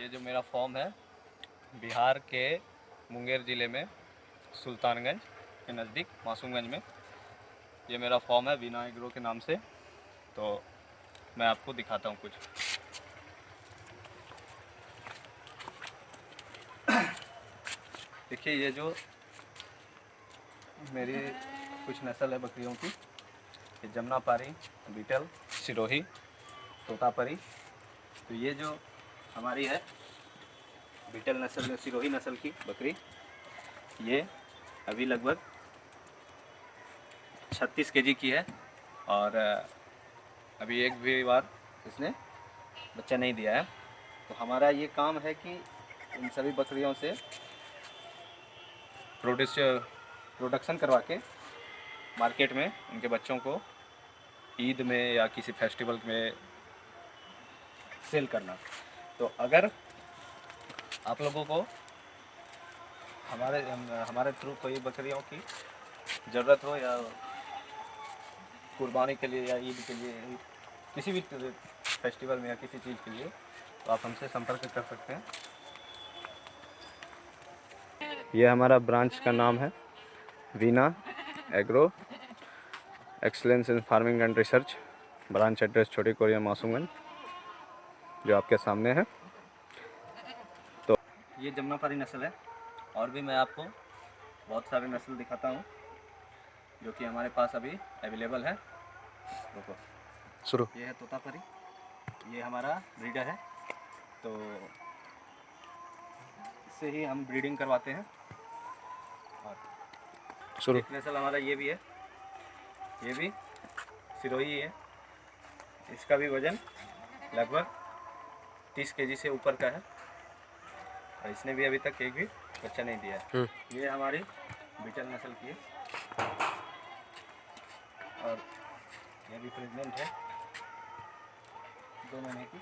ये जो मेरा फॉर्म है बिहार के मुंगेर ज़िले में सुल्तानगंज के नज़दीक मासूमगंज में ये मेरा फॉर्म है वीना एग्रो के नाम से। तो मैं आपको दिखाता हूँ कुछ। देखिए ये जो मेरी कुछ नस्ल है बकरियों की, ये जमुनापारी, बीटल, सिरोही, तोतापरी। तो ये जो हमारी है बीटल नस्ल, सिरोही नस्ल की बकरी, ये अभी लगभग 36 केजी की है और अभी एक भी बार इसने बच्चा नहीं दिया है। तो हमारा ये काम है कि इन सभी बकरियों से प्रोडक्शन करवा के मार्केट में उनके बच्चों को ईद में या किसी फेस्टिवल में सेल करना। तो अगर आप लोगों को हमारे थ्रू कोई बकरियों की ज़रूरत हो या कुर्बानी के लिए या ईद के लिए किसी भी फेस्टिवल में या किसी चीज़ के लिए, तो आप हमसे संपर्क कर सकते हैं। यह हमारा ब्रांच का नाम है Veena agro excellence in farming and research. Branch address छोटी कोरिया मासूमगंज जो आपके सामने है। तो ये जमुनापारी नस्ल है और भी मैं आपको बहुत सारे नस्ल दिखाता हूँ जो कि हमारे पास अभी अवेलेबल है। देखो शुरू, ये है तोतापरी, ये हमारा ब्रीडर है। तो इससे ही हम ब्रीडिंग करवाते हैं। और शुरू, एक नस्ल हमारा ये भी है, ये भी सिरोही है। इसका भी वज़न लगभग 30 केजी से ऊपर का है और इसने भी अभी तक एक भी बच्चा नहीं दिया है। ये हमारी बीटल नस्ल की है और ये भी प्रेग्नेंट है 2 महीने की।